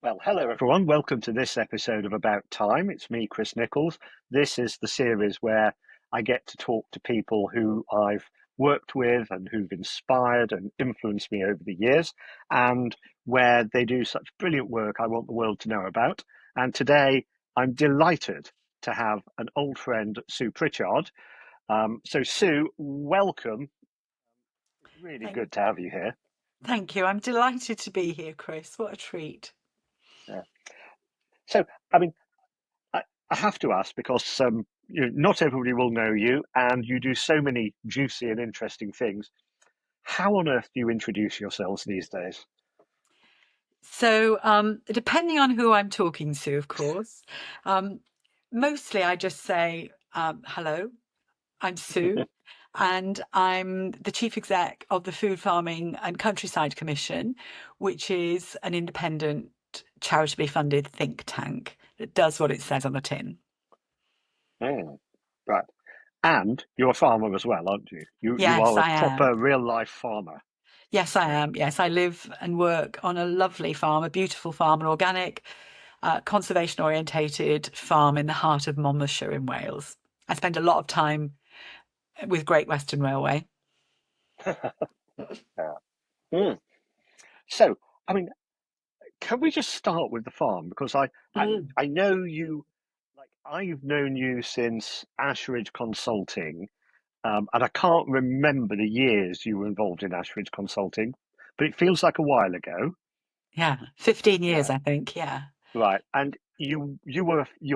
Well, hello everyone. Welcome to this episode of About Time. It's me, Chris Nichols. This is the series where I get to talk to people who I've worked with and who've inspired and influenced me over the years, and where they do such brilliant work I want the world to know about. And today I'm delighted to have an old friend, Sue Pritchard. So, Sue, welcome. It's really Thank, good to have you here. thank you. I'm delighted to be here, Chris. What a treat. Yeah. So, I mean, I have to ask because not everybody will know you, and you do so many juicy and interesting things. How on earth do you introduce yourselves these days? Depending on who I'm talking to, of course, um, mostly I just say, hello, I'm Sue, and I'm the chief exec of the Food Farming and Countryside Commission, which is an independent, charitably funded think tank that does what it says on the tin. Oh, right. And you're a farmer as well, aren't you? You Yes, are a I am. proper real life farmer. Yes, I am. Yes, I live and work on a lovely farm, a beautiful farm, an organic, conservation orientated farm in the heart of Monmouthshire in Wales. I spend a lot of time with Great Western Railway. Yeah. Mm. So, I mean, can we just start with the farm? Because Mm. I know you, like I've known you since Ashridge Consulting. And I can't remember the years you were involved in Ashridge Consulting, but it feels like a while ago. Yeah, 15 Yeah. years, I think. Yeah, Right. And you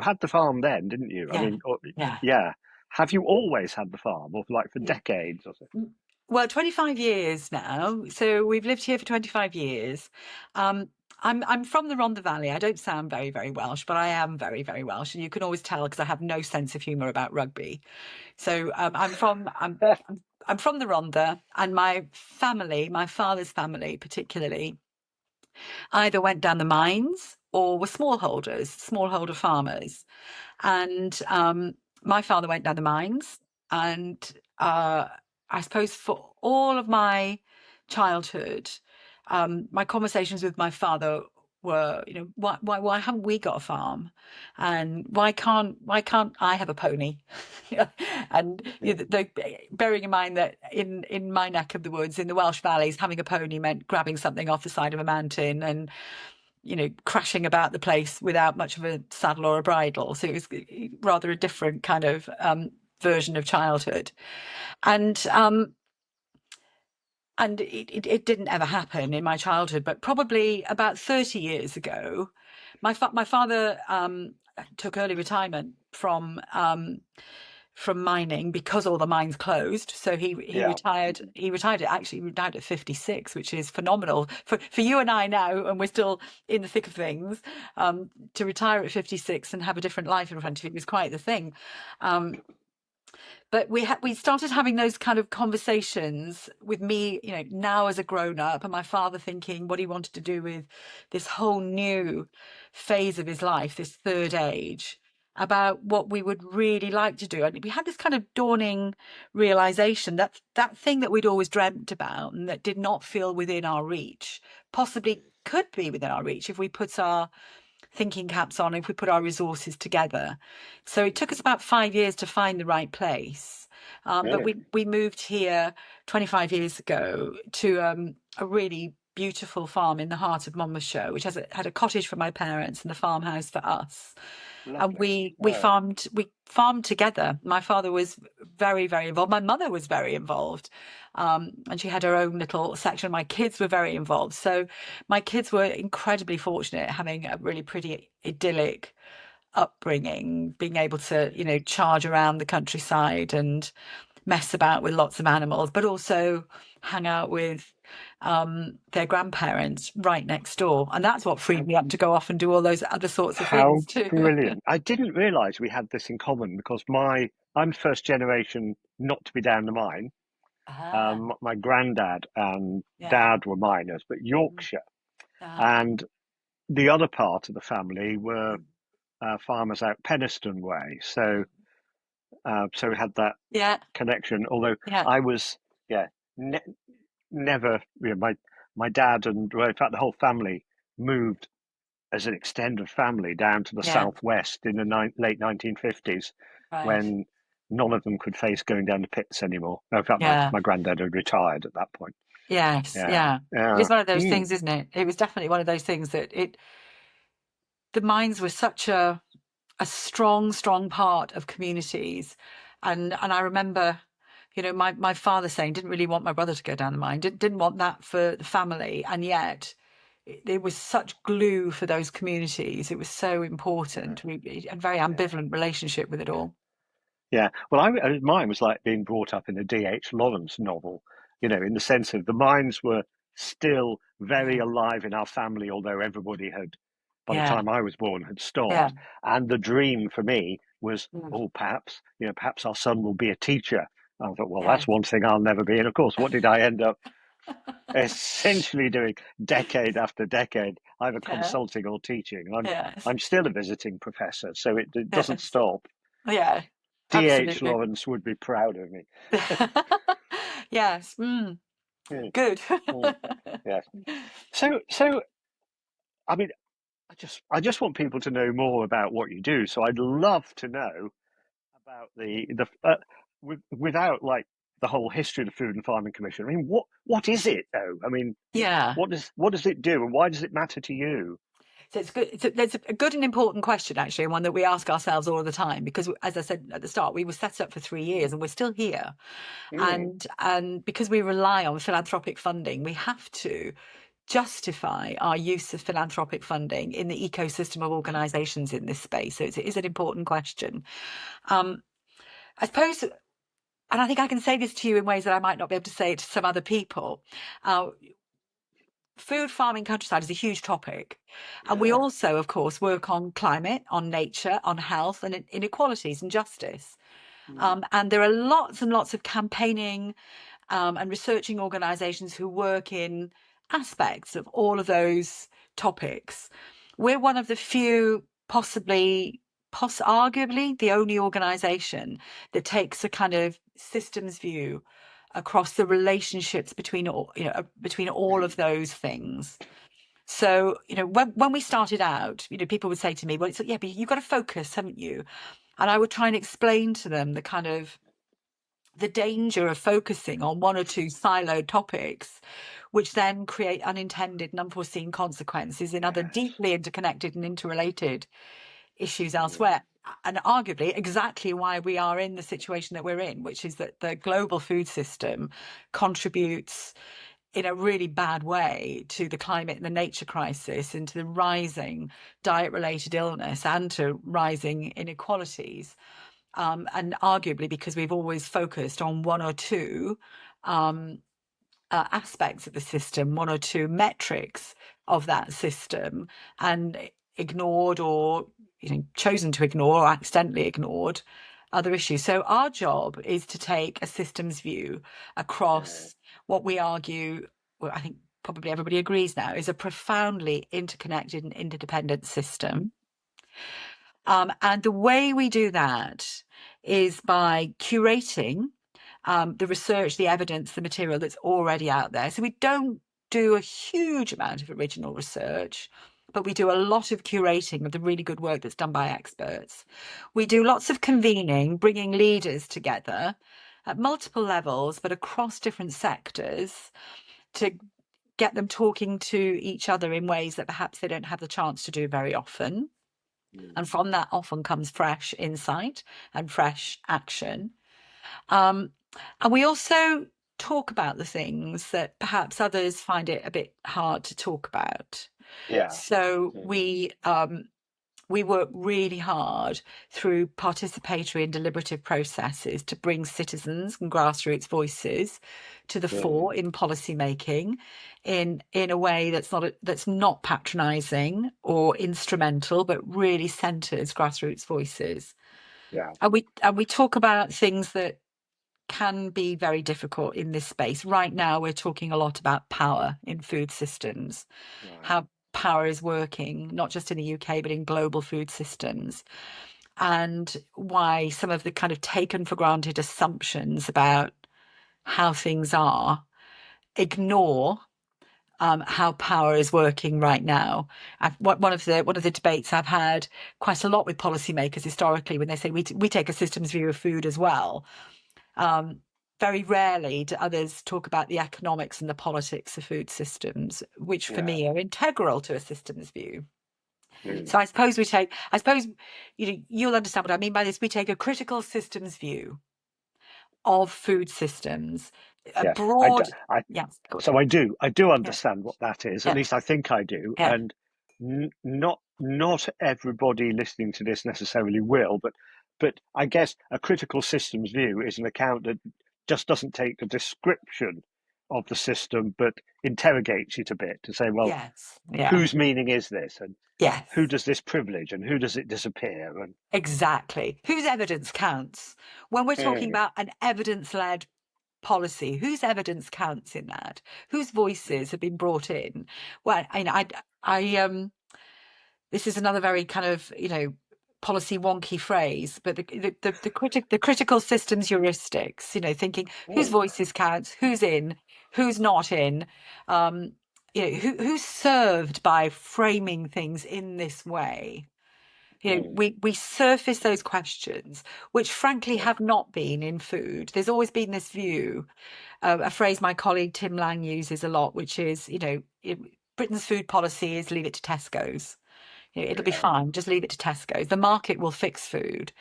had the farm then, didn't you? I yeah, mean, yeah. yeah. Have you always had the farm, or like for decades or so? Mm. Well, 25 years now. So we've lived here for 25 years. Um, I'm from the Rhondda Valley. I don't sound very, very Welsh, but I am very, very Welsh, and you can always tell because I have no sense of humour about rugby. So I'm from the Rhondda, and my family, my father's family particularly, either went down the mines or were smallholders, smallholder farmers. And my father went down the mines, and uh, I suppose for all of my childhood, my conversations with my father were, why haven't we got a farm, and why can't I have a pony? And Yeah. bearing in mind that in my neck of the woods in the Welsh valleys, having a pony meant grabbing something off the side of a mountain and crashing about the place without much of a saddle or a bridle. So it was rather a different kind of version of childhood. And it didn't ever happen in my childhood, but probably about 30 years ago, my father took early retirement from mining because all the mines closed. So he Yeah. retired. He retired at 56, which is phenomenal for you and I now, and we're still in the thick of things. To retire at 56 and have a different life in front of you was quite the thing. Um, but we started having those kind of conversations with me, now as a grown up, and my father thinking what he wanted to do with this whole new phase of his life, this third age, about what we would really like to do. And we had this kind of dawning realization that that thing that we'd always dreamt about and that did not feel within our reach possibly could be within our reach if we put our thinking caps on, if we put our resources together. So it took us about 5 years to find the right place. But Really? we moved here 25 years ago to a really beautiful farm in the heart of Monmouthshire, which had a cottage for my parents and a farmhouse for us. And Lovely. we Oh, farmed together. My father was very, very involved. My mother was very involved, and she had her own little section. My kids were very involved. So my kids were incredibly fortunate, having a really pretty idyllic upbringing, being able to charge around the countryside and mess about with lots of animals, but also hang out with their grandparents right next door. And that's what freed me up to go off and do all those other sorts of how things too. brilliant. I didn't realize we had this in common because I'm first generation not to be down the mine. Ah, My granddad and yeah. dad were miners, but Yorkshire. Ah, And the other part of the family were farmers out Penistone way. So we had that yeah, connection. Although yeah. I was, yeah, ne never. My dad and well, in fact the whole family moved as an extended family down to the Yeah. southwest in the late 1950s, Right. when none of them could face going down the pits anymore. In fact, Yeah. my granddad had retired at that point. Yes. Yeah, Yeah. It yeah, is one of those things, isn't it? It was definitely one of those things that the mines were such a strong, strong part of communities. And I remember, my father saying didn't really want my brother to go down the mine, didn't want that for the family. And yet it was such glue for those communities. It was so yeah, important. We had a very yeah. ambivalent relationship with it all. Yeah, well, mine was like being brought up in a D.H. Lawrence novel, in the sense of the mines were still very Yeah. alive in our family, although everybody had, by the Yeah. time I was born, had Yeah. stopped. And the dream for me was, Mm. oh, perhaps our son will be a teacher. I thought, well, Yeah. that's one thing I'll never be. And of course, what did I end up essentially doing decade after decade, either Yeah. consulting or teaching? Yes. I'm still a visiting professor, so it doesn't Yes. stop. Yeah. D.H. Absolutely. Lawrence would be proud of me. Yes. Mm, Good. mm, yes. So I mean, I just want people to know more about what you do. So I'd love to know about without like the whole history of the Food and Farming Commission. I mean, what is it though? I mean, Yeah. what does it do, and why does it matter to you? So it's good. That's a good and important question, actually, and one that we ask ourselves all the time. Because, as I said at the start, we were set up for 3 years, and we're still here. Mm, And because we rely on philanthropic funding, we have to justify our use of philanthropic funding in the ecosystem of organisations in this space. So it is an important question. Um, I suppose, and I think I can say this to you in ways that I might not be able to say it to some other people. Uh, Food, farming, countryside is a huge topic. And we yeah. also, of course, work on climate, on nature, on health, and inequalities and justice. Mm, And there are lots and lots of campaigning and researching organisations who work in aspects of all of those topics. We're one of the few, arguably the only organisation that takes a kind of systems view across the relationships between all of those things. So, when we started out, people would say to me, well, yeah, but you've got to focus, haven't you? And I would try and explain to them the danger of focusing on one or two siloed topics, which then create unintended and unforeseen consequences in other yes. deeply interconnected and interrelated issues Mm, elsewhere. And arguably, exactly why we are in the situation that we're in, which is that the global food system contributes in a really bad way to the climate and the nature crisis, and to the rising diet related illness, and to rising inequalities. And arguably because we've always focused on one or two um, aspects of the system, one or two metrics of that system, and ignored, or chosen to ignore, or accidentally ignored other issues. So our job is to take a systems view yeah. across what we argue, well, I think probably everybody agrees now, is a profoundly interconnected and interdependent system. And the way we do that is by curating the research, the evidence, the material that's already out there. So we don't do a huge amount of original research, but we do a lot of curating of the really good work that's done by experts. We do lots of convening, bringing leaders together at multiple levels, but across different sectors, to get them talking to each other in ways that perhaps they don't have the chance to do very often. Mm, And from that often comes fresh insight and fresh action. Um, and we also talk about the things that perhaps others find it a bit hard to talk about. yeah. So Mm, we work really hard through participatory and deliberative processes to bring citizens and grassroots voices to the mm, fore in policy making, in a way that's not patronizing or instrumental, but really centers grassroots voices. yeah. And we talk about things that can be very difficult in this space. Right now, we're talking a lot about power in food systems, Right. how power is working, not just in the UK, but in global food systems, and why some of the kind of taken for granted assumptions about how things are ignore how power is working right now. One of the debates I've had quite a lot with policymakers historically, when they say we take a systems view of food as well. Um, Very rarely do others talk about the economics and the politics of food systems, which for Yeah. me are integral to a systems view. Mm. So I suppose, you'll understand what I mean by this. We take a critical systems view of food systems, a Yeah. I, d- broad, I, yeah, good, so I do yeah, understand what that is. At yeah, least I think I do. yeah, And not everybody listening to this necessarily will, but I guess a critical systems view is an account that just doesn't take a description of the system, but interrogates it a bit to say, well, yes, yeah, whose meaning is this, and yes, who does this privilege, and who does it disappear, and exactly. Whose evidence counts? When we're talking mm, about an evidence-led policy, whose evidence counts in that? Whose voices have been brought in? Well, this is another very kind of, policy wonky phrase, but the critical systems heuristics, thinking whose mm, voices counts, who's in, who's not in, um, who's served by framing things in this way. mm, We surface those questions, which frankly yeah, have not been in food. There's always been this view, a phrase my colleague Tim Lang uses a lot, which is, Britain's food policy is leave it to Tesco's. It'll be yeah. fine. Just leave it to Tesco's. The market will fix food.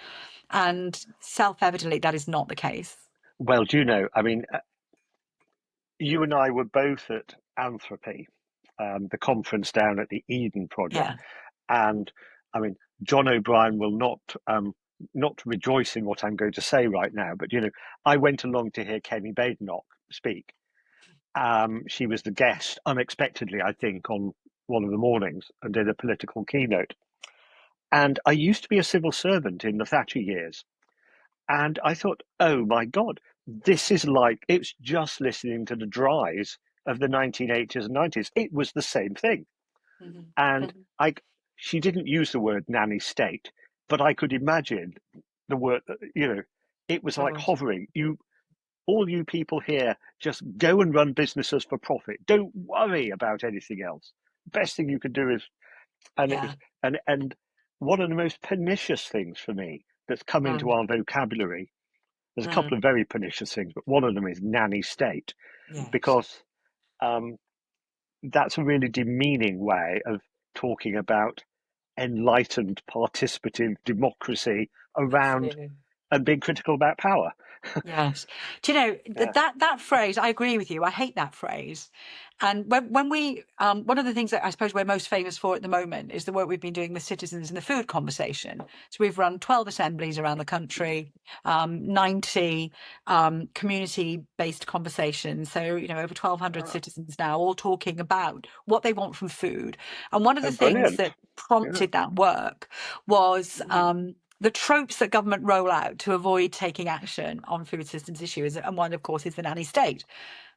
And self-evidently, that is not the case. Well, do you know? I mean, you and I were both at Anthropy, the conference down at the Eden Project, Yeah. and I mean, John O'Brien will not rejoice in what I'm going to say right now, but I went along to hear Kenny Badenoch speak. She was the guest unexpectedly, I think, on one of the mornings and did a political keynote. And I used to be a civil servant in the Thatcher years, and I thought, oh my God, this is like it's just listening to the dries of the 1980s and 90s. It was the same thing. Mhm. And Mhm. I, she didn't use the word nanny state, but I could imagine the word, it was I like would. hovering. All you people here, just go and run businesses for profit. Don't worry about anything else. Best thing you could do is, and it Yeah. was, and one of the most pernicious things for me that's come into Mm. our vocabulary. There's a Mm. couple of very pernicious things, but one of them is nanny state, Yes. because um, that's a really demeaning way of talking about enlightened participative democracy around Absolutely. and being critical about power. Yes. Do you know Yeah. that phrase? I agree with you. I hate that phrase. And when we one of the things that I suppose we're most famous for at the moment is the work we've been doing with citizens in the food conversation. So we've run 12 assemblies around the country, 90 community-based conversations. So over 1,200 Ah, citizens now, all talking about what they want from food. And one of oh, the things brilliant. that Yeah. prompted that work was Mm. the tropes that government roll out to avoid taking action on food systems issues. And one, of course, is the nanny state.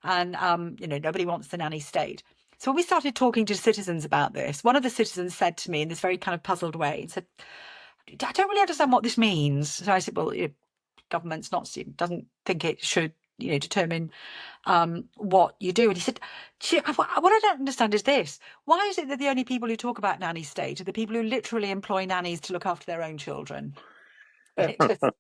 And, nobody wants the nanny state. So when we started talking to citizens about this, one of the citizens said to me in this very kind of puzzled way, he said, I don't really understand what this means. So I said, well, government's not doesn't think it should, determine what you do. And he said, what I don't understand is this. Why is it that the only people who talk about nanny state are the people who literally employ nannies to look after their own children? And it just,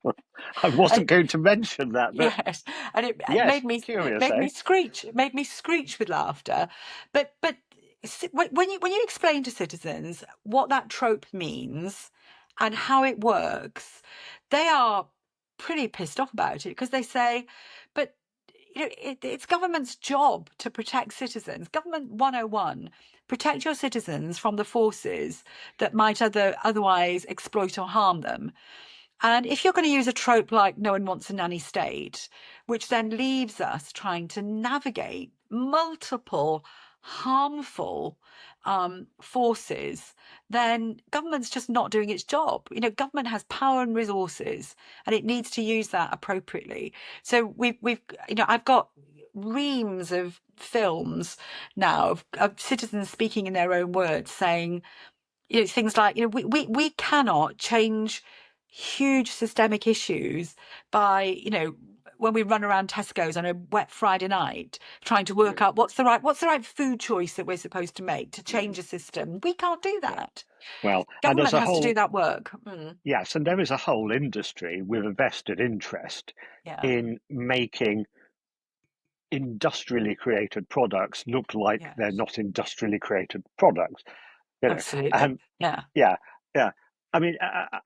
I wasn't and going to mention that, but yes, and it yes, it curious, made eh? me screech. It made me screech with laughter. But when you explain to citizens what that trope means and how it works, they are pretty pissed off about it because they say, but it's government's job to protect citizens. Government 101, protect your citizens from the forces that might otherwise exploit or harm them. And if you're going to use a trope like no one wants a nanny state, which then leaves us trying to navigate multiple harmful forces, then government's just not doing its job. Government has power and resources, and it needs to use that appropriately. So I've got reams of films now of citizens speaking in their own words, saying things like, we cannot change huge systemic issues by, when we run around Tesco's on a wet Friday night trying to work out what's the right food choice that we're supposed to make to change a system. We can't do Yeah. that. Well, and there's Government a has to do whole, that work. yes, and there is a whole industry with a vested interest Yeah, in making industrially created products look like they're yes, not industrially created products, you know. absolutely. And Yeah, yeah, yeah. I mean,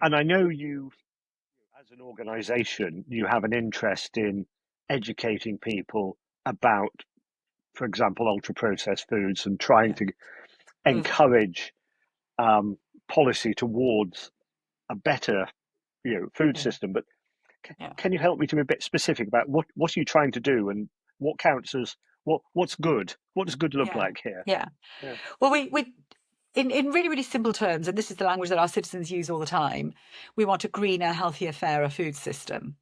and I know you, as an organization, you have an interest in educating people about, for example, ultra processed foods and trying yeah. to Mm, encourage um, policy towards a better, food yeah, system. But yeah, can you help me to be a bit specific about what are you trying to do and what counts as what's good? What does good look yeah, like here? yeah. Yeah. Well, we in really, really simple terms, and this is the language that our citizens use all the time, we want a greener, healthier, fairer food system.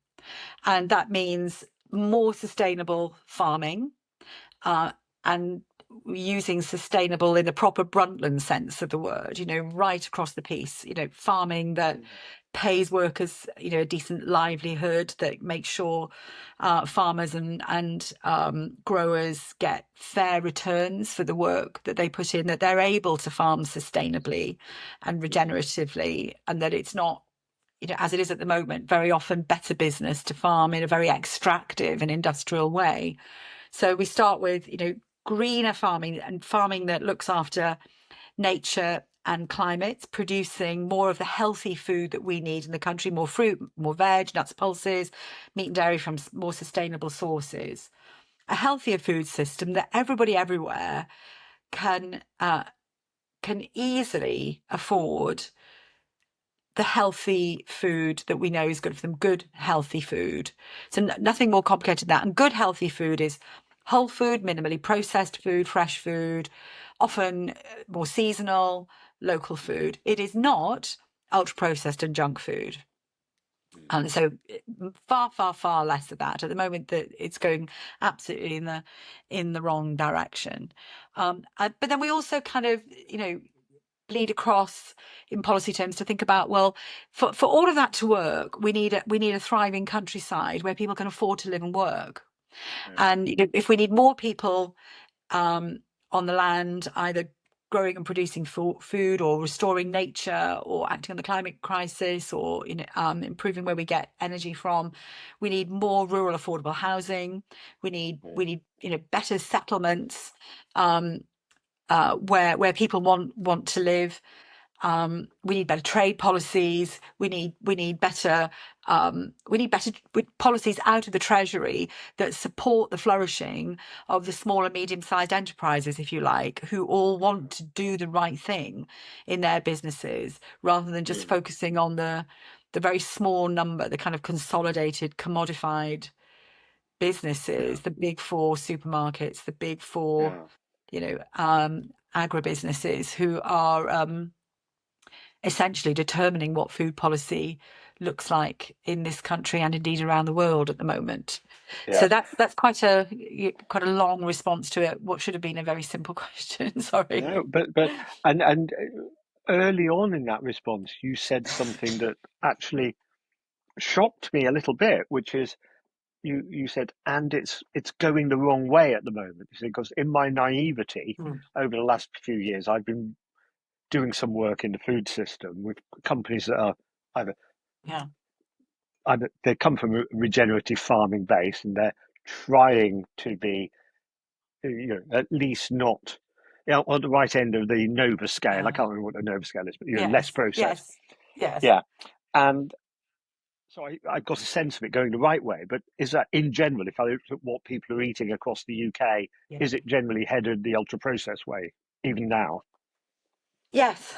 And that means more sustainable farming, uh, and using sustainable in the proper Brundtland sense of the word, right across the piece, farming that pays workers, a decent livelihood, that makes sure farmers and growers get fair returns for the work that they put in, that they're able to farm sustainably and regeneratively, and that it's not, as it is at the moment, very often better business to farm in a very extractive and industrial way. So we start with, greener farming, and farming that looks after nature and climate, producing more of the healthy food that we need in the country, more fruit, more veg, nuts, pulses, meat and dairy from more sustainable sources. A healthier food system that everybody everywhere can can easily afford the healthy food that we know is good for them, good, healthy food. So nothing more complicated than that. And good, healthy food is whole food, minimally processed food, fresh food, often more seasonal, local food. It is not ultra processed and junk food. And so far, far, far less of that. At the moment, that it's going absolutely in the wrong direction. But then we also kind of, bleed across in policy terms to think about, well, for all of that to work, we need a thriving countryside where people can afford to live and work. And if we need more people um, on the land, either growing and producing food, or restoring nature, or acting on the climate crisis, or improving where we get energy from, we need more rural affordable housing. We need better settlements, where people want to live. We need better trade policies. We need better policies out of the Treasury that support the flourishing of the small and medium-sized enterprises, if you like, who all want to do the right thing in their businesses, rather than just focusing on the very small number, the kind of consolidated, commodified Yeah. businesses, the big four supermarkets, the big four, Yeah. agribusinesses, who are essentially determining what food policy looks like in this country and indeed around the world at the moment. So Yes. that's quite a long response to what should have been a very simple question. Sorry. No, but and early on in that response, you said something that actually shocked me a little bit, which is you said, and it's going the wrong way at the moment. You see, because in my naivety Mm. over the last few years, I've been doing some work in the food system with companies that are either Yeah. they come from a regenerative farming base, and they're trying to be, at least not, on the right end of the Nova scale. I Yeah. can't remember what the Nova scale is, but less Yes. processed. Yes. Yes. Yeah, and so I got a sense of it going the right way. But is that in general, if I look at what people are eating across the UK, Yeah. is it generally headed the ultra processed way even now? Yes.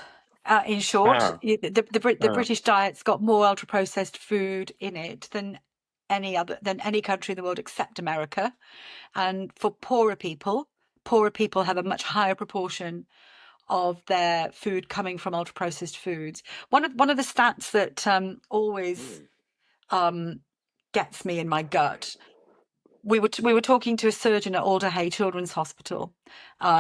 In short, Ah, the ah, British diet's got more ultra processed food in it than any country in the world except America. And for poorer people have a much higher proportion of their food coming from ultra processed foods. One of the stats that always gets me in my gut we were talking to a surgeon at Alderhay Children's Hospital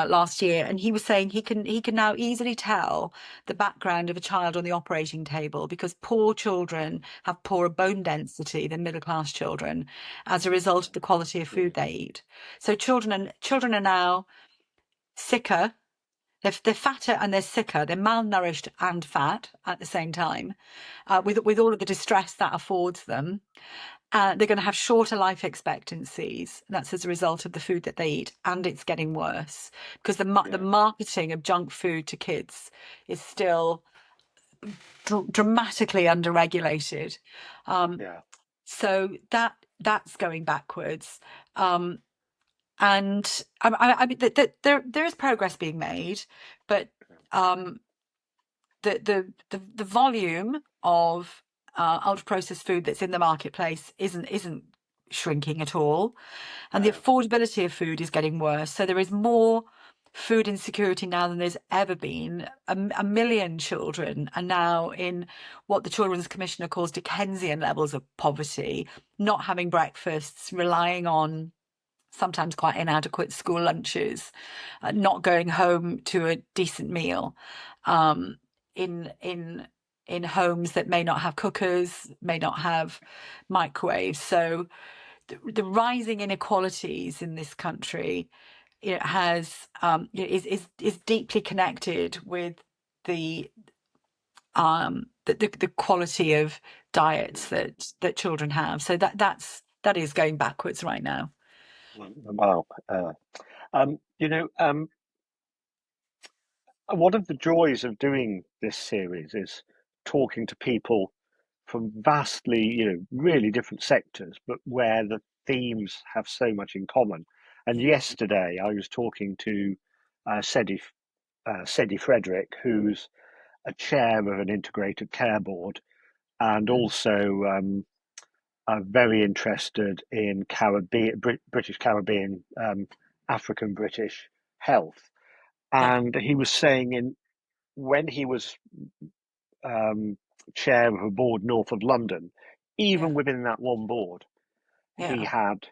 last year, and he was saying he can now easily tell the background of a child on the operating table because poor children have poorer bone density than middle class children as a result of the quality of food they eat. So children are now sicker. They're fatter and they're sicker. They're malnourished and fat at the same time, with all of the distress that affords them. They're going to have shorter life expectancies. And that's as a result of the food that they eat, and it's getting worse because the Yeah, marketing of junk food to kids is still dramatically underregulated. Um, yeah, so that's going backwards. Um, and I mean, there is progress being made, but um, the volume of ultra processed food that's in the marketplace isn't shrinking at all, and the no, affordability of food is getting worse. So there is more food insecurity now than there's ever been. A million children are now in what the Children's Commissioner calls Dickensian levels of poverty, not having breakfasts, relying on sometimes quite inadequate school lunches, not going home to a decent meal, um, in homes that may not have cookers, may not have microwaves. So the rising inequalities in this country, has is deeply connected with the the quality of diets that children have. So that is going backwards right now. wow. You know, one of the joys of doing this series is talking to people from vastly, really different sectors, but where the themes have so much in common. And yesterday I was talking to Sedi, Sedi Frederick, who's a chair of an integrated care board and Mm. also very interested in British Caribbean, African British health. Yeah, And he was saying when he was um, chair of a board north of London, yeah, even within that one board, he yeah. had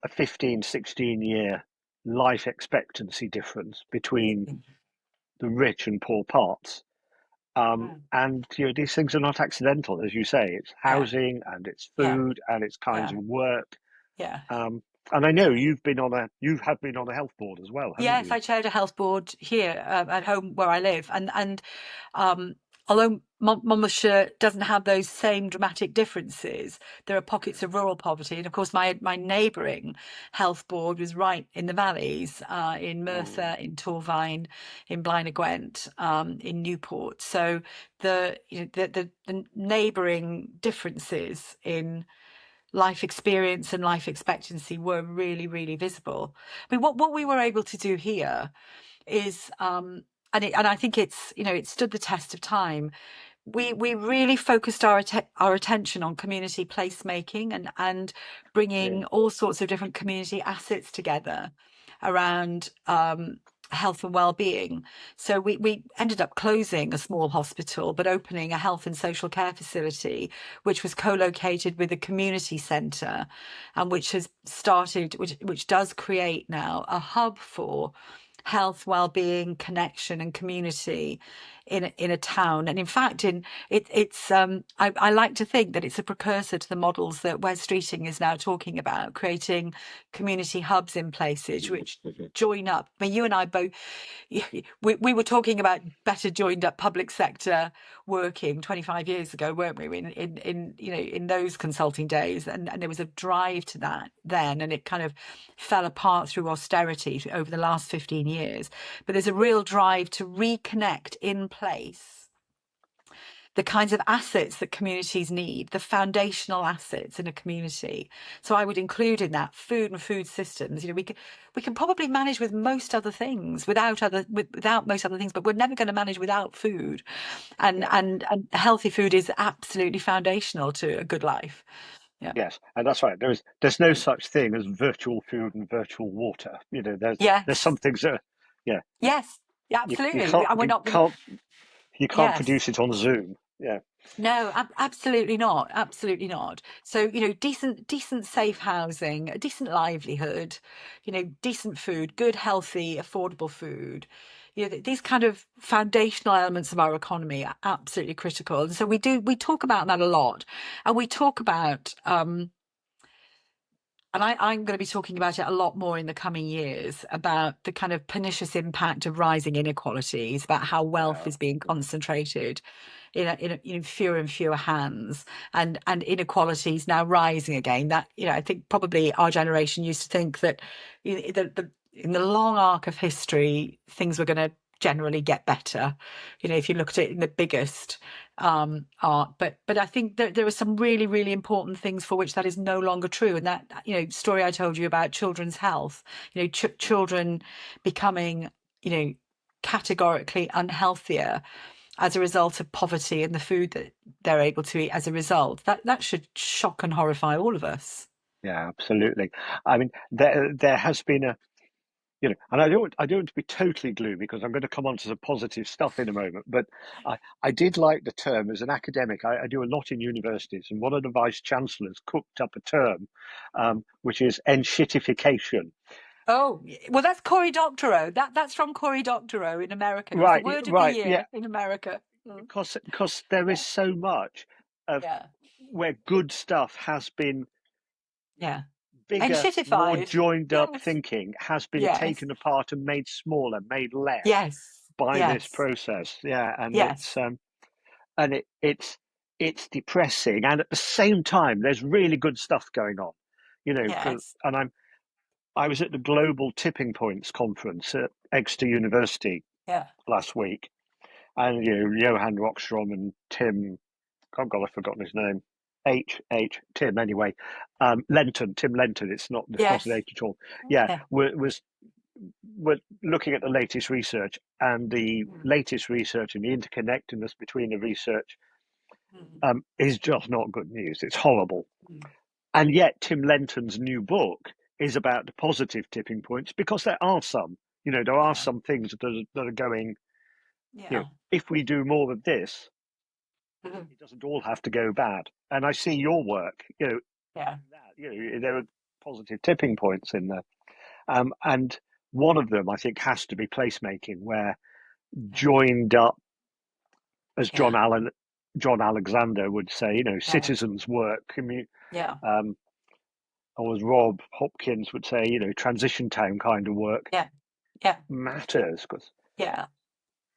a 15, 16-year life expectancy difference between the rich and poor parts. Mm. And these things are not accidental, as you say. It's Yeah, housing and it's yeah, food and it's kinds yeah, of work. yeah. Um, and I know you have been on a health board as well, haven't Yes, you? I chaired a health board here at home where I live, and um, although Monmouthshire doesn't have those same dramatic differences, there are pockets of rural poverty. And of course, my neighbouring health board was right in the valleys, in Mm, Merthyr, in Torfaen, in Blaen y Gwent, in Newport. So the neighbouring differences in life experience and life expectancy were really, really visible. I mean, what we were able to do here is, and I think it stood the test of time. We really focused our attention on community placemaking and yeah, bringing all sorts of different community assets together around health and well-being. So we ended up closing a small hospital, but opening a health and social care facility, which was co-located with a community centre, and which does create now a hub for health, well-being, connection, and community in a town. And in fact, I like to think that it's a precursor to the models that Wes Streeting is now talking about, creating community hubs in places which join up. I mean, you and I both, we were talking about better joined up public sector working 25 years ago, weren't we? In those consulting days, and there was a drive to that then, and it kind of fell apart through austerity over the last 15 years. But there's a real drive to reconnect in place the kinds of assets that communities need, the foundational assets in a community. So I would include in that food and food systems. We can probably manage with most other things without most other things, but we're never going to manage without food. And yeah, and healthy food is absolutely foundational to a good life. Yeah. yes, and that's right. There's no such thing as virtual food and virtual water. There's Yes. some things that, yeah, Yes. Yeah, you absolutely. can't And we're you not. can't you can't Yes. produce it on Zoom. Yeah. No, absolutely not. Absolutely not. So, decent, safe housing, a decent livelihood, decent food, good, healthy, affordable food. These kind of foundational elements of our economy are absolutely critical. And so we talk about that a lot. And we talk about, and I'm going to be talking about it a lot more in the coming years about the kind of pernicious impact of rising inequalities, about how wealth Yeah. is being concentrated in fewer and fewer hands, and inequalities now rising again. That I think probably our generation used to think that in the long arc of history things were going to generally get better. If you look at it in the biggest art, but I think that there are some really, really important things for which that is no longer true. And that story I told you about children's health, children becoming categorically unhealthier as a result of poverty and the food that they're able to eat as a result. That should shock and horrify all of us. Yeah, absolutely. I mean, there has been a, and I don't want to be totally gloomy because I'm going to come on to some positive stuff in a moment. But I did like the term as an academic. I do a lot in universities, and one of the vice chancellors cooked up a term, which is enshittification. Oh, well, that's Cory Doctorow. That's from Cory Doctorow in America. It was the Right, word of the right, yeah, year in America. Mm. because there is Yeah, so much of yeah, where good stuff has been yeah. And bigger, more shitified. joined up Yes, thinking has been yes, taken apart and made smaller, made less yes, by this yes, process. Yeah, and yes, it's depressing, and at the same time, there's really good stuff going on. yes. And I was at the Global Tipping Points conference at Exeter University Yeah, last week, and Johan Rockstrom and Tim, oh God, I've forgotten his name. Tim anyway. Tim Lenton. It's not an yes, H at all. Yeah, yeah. we're looking at the latest research, and the Mm, latest research and the interconnectedness between the research mm, is just not good news. It's horrible. mm. And yet, Tim Lenton's new book is about the positive tipping points because there are some. There are Yeah, some things that are going. yeah, If we do more of this, mhm, it doesn't all have to go bad. And I see your work. yeah, There are positive tipping points in there, and one of them I think has to be placemaking, where yeah, joined up, as yeah, John Alexander would say, yeah, citizens' work, yeah, um, or as Rob Hopkins would say, transition town kind of work yeah, yeah, matters because, yeah.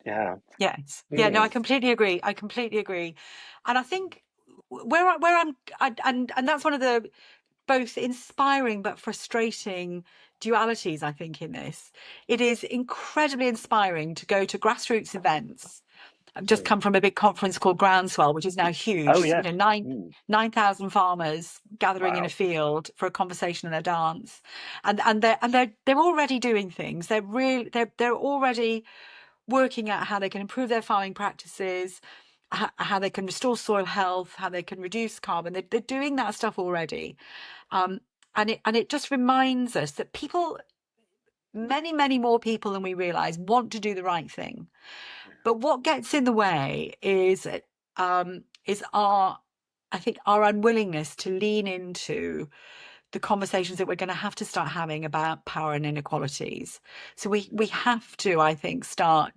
yeah, Yes. Yeah, no, I mm, completely agree. I completely agree. And I think where and that's one of the both inspiring but frustrating dualities, I think, in this. It is incredibly inspiring to go to grassroots events. I've just mm. come from a big conference called Groundswell, which is now Oh huge. yes, 9,000 farmers gathering in a wow, field for a conversation and a dance, and they're already doing things. They're already working out how they can improve their farming practices, how they can restore soil health, how they can reduce carbon. They're doing that stuff already, um, and it just reminds us that people, many, many more people than we realize, want to do the right thing. But what gets in the way is our, I think, our unwillingness to lean into the conversations that we're going to have to start having about power and inequalities. So we have to, I think, start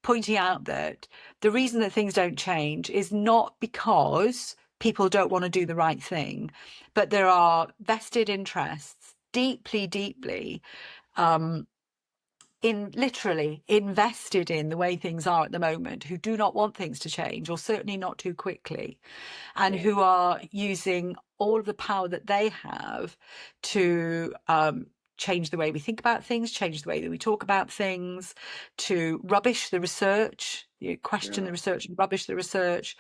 pointing out that the reason that things don't change is not because people don't want to do the right thing, but there are vested interests deeply, deeply um, in literally invested in the way things are at the moment, who do not want things to change, or certainly not too quickly, and yeah, who are using all of the power that they have to change the way we think about things, change the way that we talk about things, to rubbish the research, question yeah, the research and rubbish the research,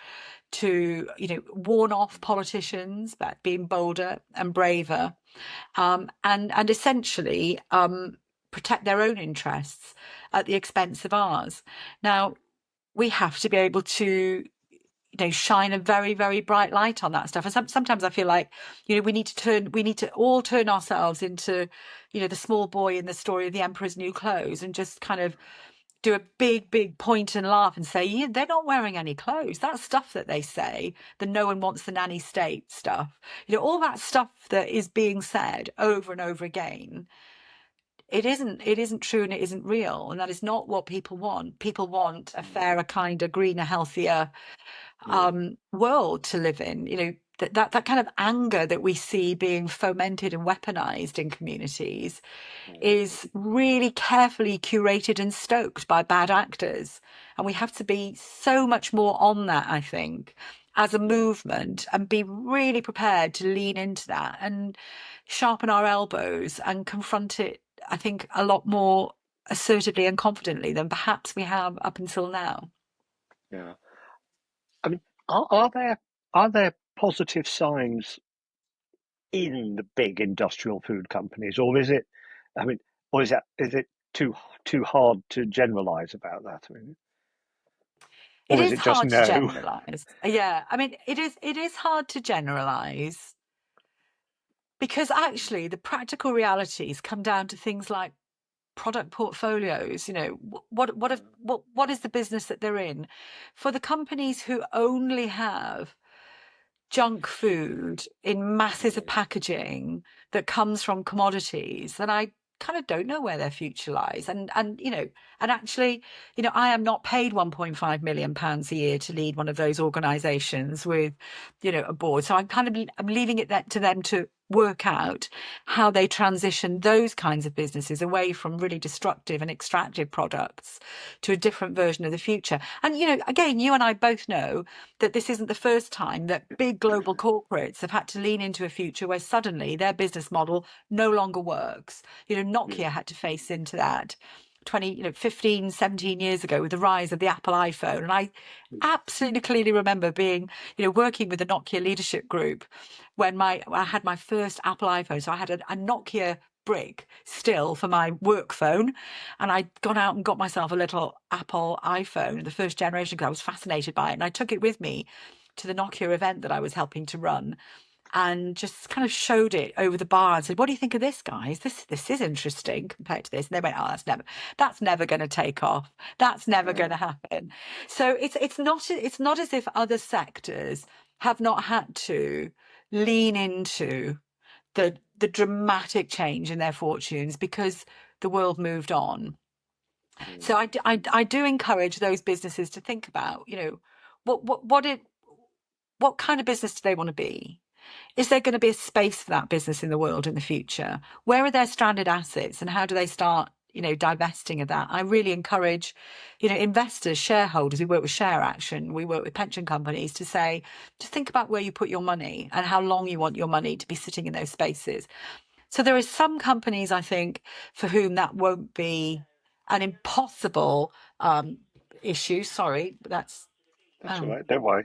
to warn off politicians about being bolder and braver, and essentially protect their own interests at the expense of ours. Now, we have to be able to shine a very, very bright light on that stuff. And sometimes I feel like we need to all turn ourselves into the small boy in the story of the Emperor's New Clothes, and just kind of do a big point and laugh and say, yeah, they're not wearing any clothes. That stuff that they say, the no one wants the nanny state stuff, all that stuff that is being said over and over again, it isn't true and it isn't real. And that is not what people want. People want a fairer, kinder, greener, healthier mm, world to live in. That kind of anger that we see being fomented and weaponized in communities mm, is really carefully curated and stoked by bad actors. And we have to be so much more on that, I think, as a mm, movement, and be really prepared to lean into that and sharpen our elbows and confront it, I think, a lot more assertively and confidently than perhaps we have up until now. yeah. I mean, are there positive signs in the big industrial food companies, or is it? I mean, or is it too hard to generalize about that? I mean, It or is is it just hard to no? generalize. Yeah, I mean, it is hard to generalize because actually the practical realities come down to things like product portfolios. What is the business that they're in? For the companies who only have junk food in masses of Mm, packaging that comes from commodities, then I kind of don't know where their future lies. And actually, I am not paid 1.5 million pounds a year to lead one of those organizations with, a board. So I'm leaving it to them to work out how they transition those kinds of businesses away from really destructive and extractive products to a different version of the future. And again, you and I both know that this isn't the first time that big global corporates have had to lean into a future where suddenly their business model no longer works. Nokia mm, had to face into that 15, 17 years ago with the rise of the Apple iPhone. And I mm, absolutely clearly remember being, working with the Nokia leadership group when I had my first Apple iPhone. So I had a Nokia brick still for my work phone, and I'd gone out and got myself a little Apple iPhone, the first generation, because I was fascinated by it, and I took it with me to the Nokia event that I was helping to run, and just kind of showed it over the bar and said, "What do you think of this, guys? This is interesting compared to this." And they went, "Oh, that's never going to take off. That's never going yeah, to happen." So it's not as if other sectors have not had to lean into the dramatic change in their fortunes because the world moved on. So mm, I do encourage those businesses to think about, what kind of business do they want to be? Is there going to be a space for that business in the world in the future? Where are their stranded assets and how do they start, divesting of that? I really encourage, investors, shareholders. We work with Share Action, we work with pension companies to say, just think about where you put your money and how long you want your money to be sitting in those spaces. So there are some companies, I think, for whom that won't be an impossible issue. Sorry, but that's that's all um, right. Don't worry.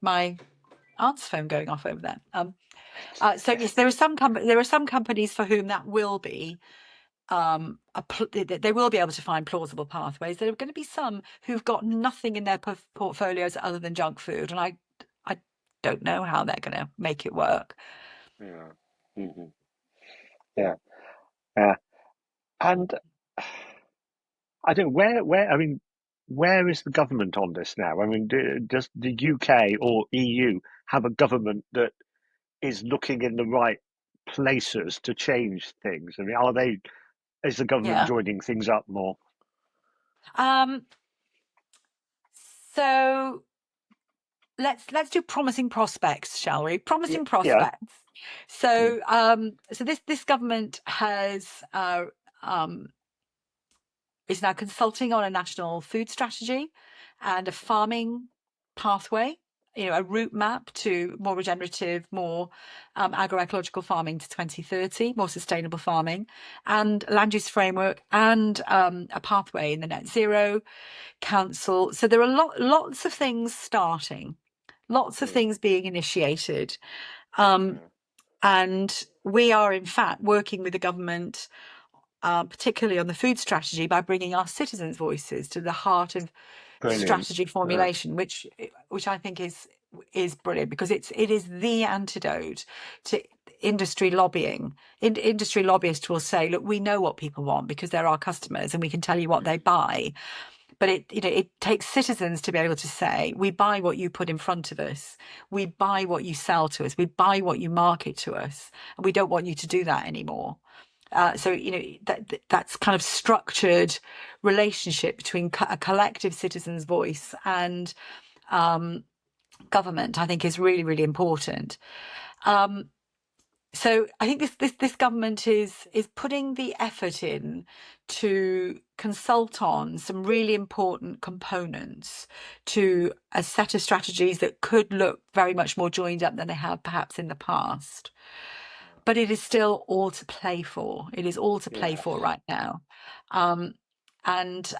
my aunt's phone going off over there. So yes, Yes. there are some companies for whom that will be they will be able to find plausible pathways. There are going to be some who've got nothing in their portfolios other than junk food, and I don't know how they're going to make it work. Yeah. Yeah. Yeah. And I don't I mean, where is the government on this now? I mean, does the UK or EU have a government that is looking in the right places to change things? I mean, is the government Yeah. joining things up more? Um, so let's do promising prospects, shall we? Yeah. Promising Yeah. prospects. Mm, So this government um, is now consulting on a national food strategy and a farming pathway. A route map to more regenerative, more agroecological farming to 2030, more sustainable farming, and land use framework, and a pathway in the net zero council. So there are lots of things starting, lots of mm, things being initiated. Um, yeah. and we are, in fact, working with the government, particularly on the food strategy, by bringing our citizens' voices to the heart of Brilliant. strategy Yeah. formulation, which I think is brilliant because it is the antidote to industry lobbying. Industry lobbyists will say, look, we know what people want because they're our customers and we can tell you what they buy. But it takes citizens to be able to say, we buy what you put in front of us, we buy what you sell to us, we buy what you market to us, and we don't want you to do that anymore. So that's kind of structured relationship between a collective citizens' voice and government, I think, is really, really important. So I think this government is putting the effort in to consult on some really important components to a set of strategies that could look very much more joined up than they have perhaps in the past. But it is still all to play for. It is all to play Yes. for right now. And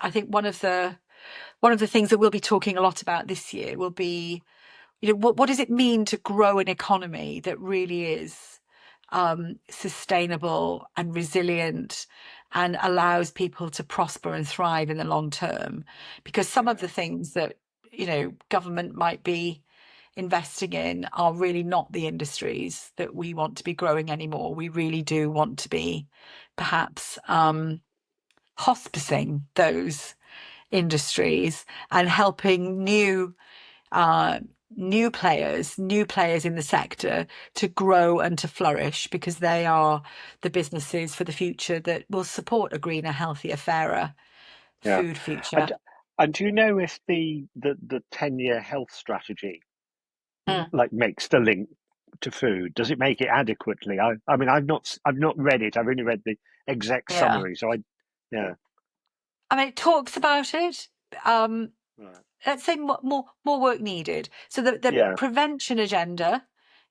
I think one of the things that we'll be talking a lot about this year will be, what does it mean to grow an economy that really is sustainable and resilient and allows people to prosper and thrive in the long term? Because some of the things that government might be investing in are really not the industries that we want to be growing anymore. We really do want to be perhaps hospicing those industries and helping new players in the sector to grow and to flourish, because they are the businesses for the future that will support a greener, healthier, fairer Yeah. food future. And do you know if the 10-year health strategy Mm. like makes the link to food? Does it make it adequately? I mean, I've not read it. I've only read the exec Yeah. summary. So yeah. I mean, it talks about it. Right. Let's say more work needed. So the Yeah. prevention agenda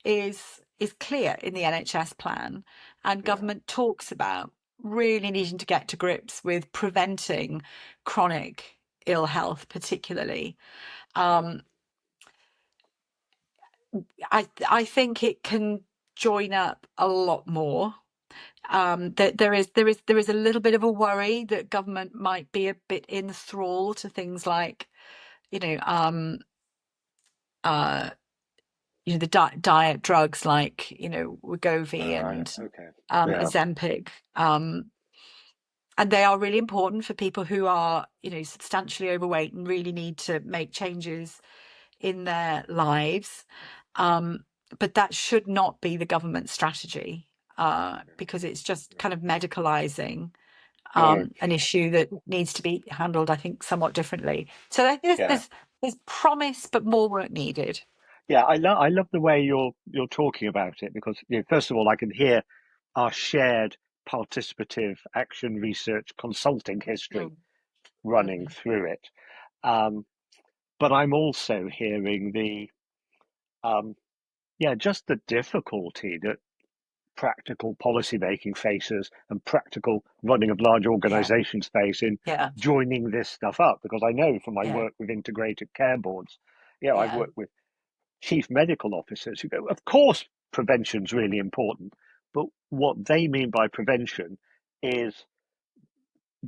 is clear in the NHS plan, and Yeah. government talks about really needing to get to grips with preventing chronic ill health, particularly. Yeah. Um, I think it can join up a lot more. There is a little bit of a worry that government might be a bit in thrall to things like, you know, um, uh, the diet drugs like, Wegovy All right. and Okay. Yeah. Ozempic. And they are really important for people who are, substantially overweight and really need to make changes in their lives. But that should not be the government strategy, because it's just kind of medicalizing No. an issue that needs to be handled, I think, somewhat differently. So I think Yeah. there's promise, but more work needed. Yeah. I love the way you're talking about it, because first of all, I can hear our shared participative action research consulting history Mm. running Mm. through it. Um, but I'm also hearing just the difficulty that practical policymaking faces and practical running of large Yeah, organizations face in yeah, joining this stuff up. Because I know from my yeah, work with integrated care boards, I've yeah, worked with chief medical officers who go, of course, prevention's really important. But what they mean by prevention is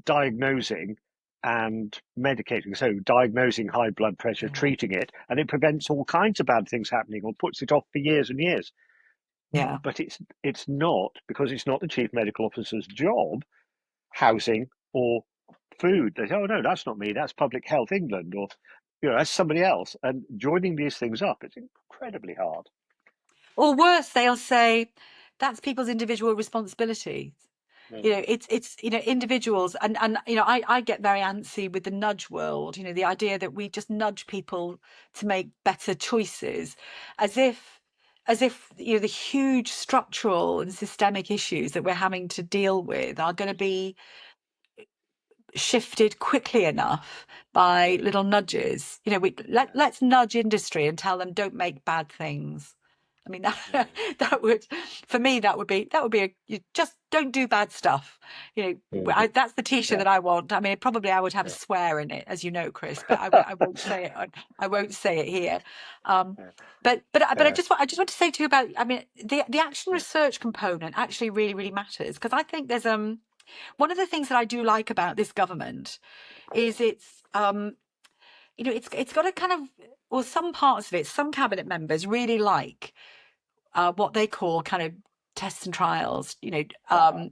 diagnosing and medicating. So diagnosing high blood pressure, yeah, treating it, and it prevents all kinds of bad things happening or puts it off for years and years. yeah, But it's not, because it's not the chief medical officer's job, housing or food. They say, oh no, that's not me, that's Public Health England, or that's somebody else. And joining these things up, it's incredibly hard. or worse, they'll say that's people's individual responsibility. Mm. It's individuals, and I get very antsy with the nudge world, the idea that we just nudge people to make better choices, as if the huge structural and systemic issues that we're having to deal with are going to be shifted quickly enough by Mm. little nudges. Yeah. Let's nudge industry and tell them don't make bad things. I mean, that Mm. that would, for me, that would be you just don't do bad stuff. Mhm. That's the T-shirt Yeah. that I want. I mean, probably I would have a Yeah. swear in it, as you know, Chris, but I won't say it. I won't say it here. Um, Yeah. but Yeah. I just want to say to you about, I mean, the action Yeah. research component actually really, really matters, because I think there's one of the things that I do like about this government is it's got a kind of, well, some parts of it, some cabinet members really like what they call kind of tests and trials. Uh-huh.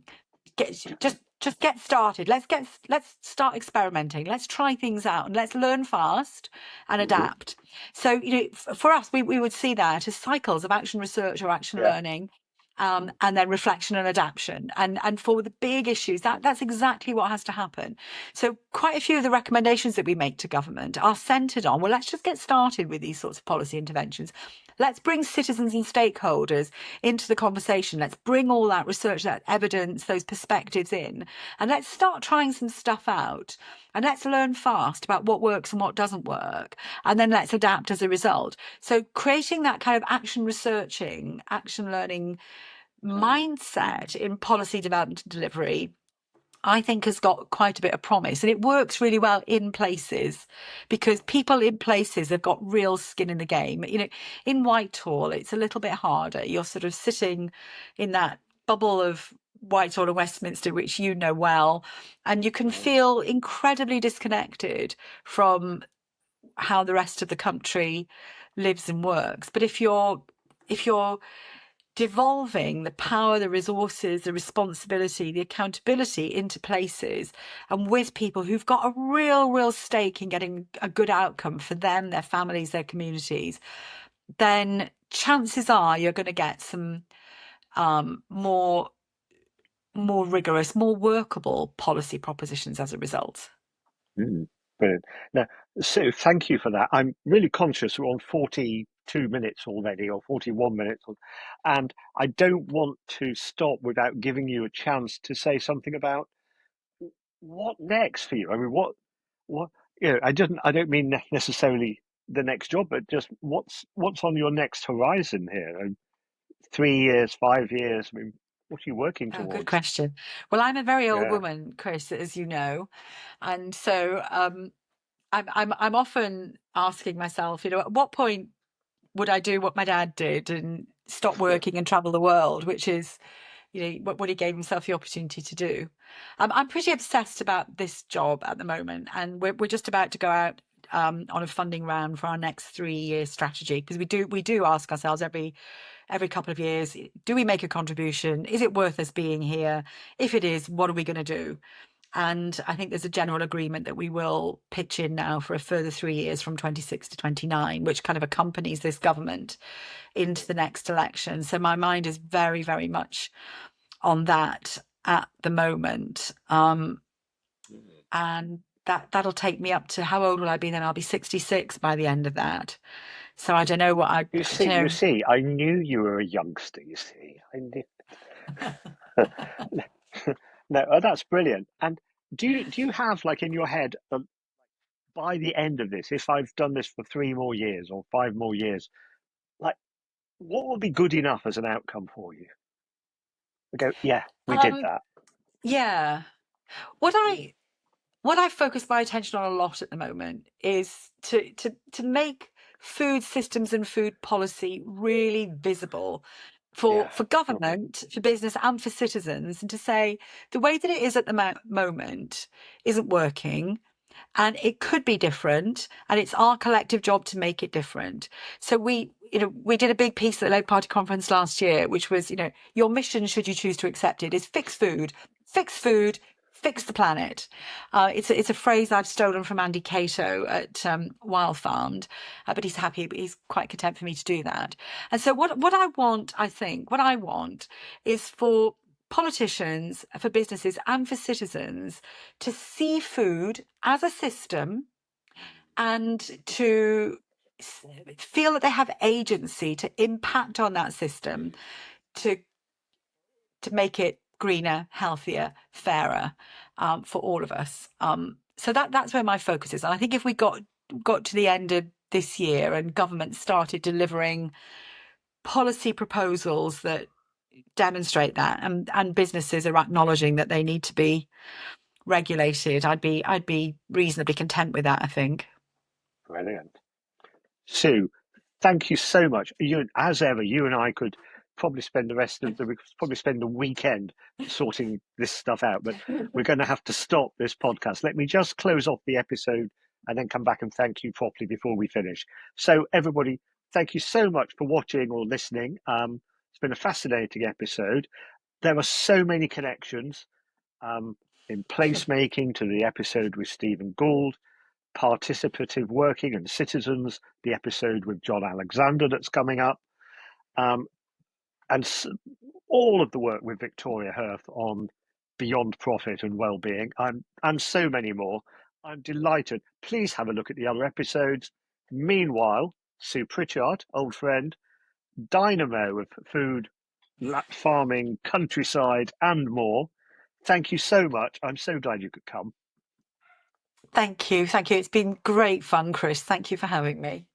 Just get started. Let's start experimenting. Let's try things out and let's learn fast and Hmm. adapt. So, for us, we would see that as cycles of action research or action Yeah. learning, and then reflection and adaptation. And for the big issues, that's exactly what has to happen. So quite a few of the recommendations that we make to government are centred on, well, let's just get started with these sorts of policy interventions. Let's bring citizens and stakeholders into the conversation. Let's bring all that research, that evidence, those perspectives in, and let's start trying some stuff out. And let's learn fast about what works and what doesn't work. And then let's adapt as a result. So creating that kind of action researching, action learning mindset in policy development and delivery, I think has got quite a bit of promise, and it works really well in places because people in places have got real skin in the game. In Whitehall, it's a little bit harder. You're sort of sitting in that bubble of Whitehall and Westminster, which you know well, and you can feel incredibly disconnected from how the rest of the country lives and works. But if you're devolving the power, the resources, the responsibility, the accountability into places and with people who've got a real stake in getting a good outcome for them, their families, their communities, then chances are you're going to get some more rigorous, more workable policy propositions as a result. Mm. Brilliant. Now, Sue, thank you for that. I'm really conscious we're on 42 minutes already, or 41 minutes, and I don't want to stop without giving you a chance to say something about what next for you. I mean, what, I don't mean necessarily the next job, but just what's on your next horizon here? 3 years, 5 years. I mean, what are you working Oh, good towards? question. Well, I'm a very old Yeah. woman, Chris, as you know, and so I'm often asking myself, at what point would I do what my dad did and stop working and travel the world, which is, what he gave himself the opportunity to do. I'm pretty obsessed about this job at the moment, and we're just about to go out on a funding round for our next 3-year strategy because we do ask ourselves every couple of years, do we make a contribution? Is it worth us being here? If it is, what are we going to do? And I think there's a general agreement that we will pitch in now for a further 3 years from 26 to 29, which kind of accompanies this government into the next election. So my mind is very, very much on that at the moment. And that'll take me up to, how old will I be then? I'll be 66 by the end of that. So I don't know what I, You see, I knew you were a youngster, you see. I knew. No, that's brilliant. And do you have like in your head by the end of this, if I've done this for 3 more years or 5 more years, like what will be good enough as an outcome for you? I go, yeah, we did um, that. yeah. What I what I focus my attention on a lot at the moment is to make food systems and food policy really visible for Yeah. Okay. government, for business, and for citizens, and to say the way that it is at the moment isn't working and it could be different, and it's our collective job to make it different. So we did a big piece at the Labour Party conference last year, which was, your mission, should you choose to accept it, is fix food, fix the planet. It's a phrase I've stolen from Andy Cato at Wild Farmed, but he's happy, but he's quite content for me to do that. And so what I want, I think, what I want is for politicians, for businesses, and for citizens to see food as a system and to feel that they have agency to impact on that system to make it greener, healthier, fairer, for all of us. So that's where my focus is. And I think if we got to the end of this year and government started delivering policy proposals that demonstrate that, and businesses are acknowledging that they need to be regulated, I'd be reasonably content with that, I think. Brilliant. Sue, thank you so much. As ever, you and I could probably spend we could probably spend the weekend sorting this stuff out, but we're going to have to stop this podcast. Let me just close off the episode and then come back and thank you properly before we finish. So, everybody, thank you so much for watching or listening. It's been a fascinating episode. There are so many connections in placemaking to the episode with Stephen Gould, participative working and citizens, the episode with John Alexander that's coming up, um, and all of the work with Victoria Hirth on beyond profit and well-being, and so many more. I'm delighted. Please have a look at the other episodes. Meanwhile, Sue Pritchard, old friend, dynamo of food, farming, countryside, and more. Thank you so much. I'm so glad you could come. Thank you. Thank you. It's been great fun, Chris. Thank you for having me.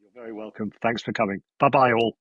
You're very welcome. Thanks for coming. Bye bye, all.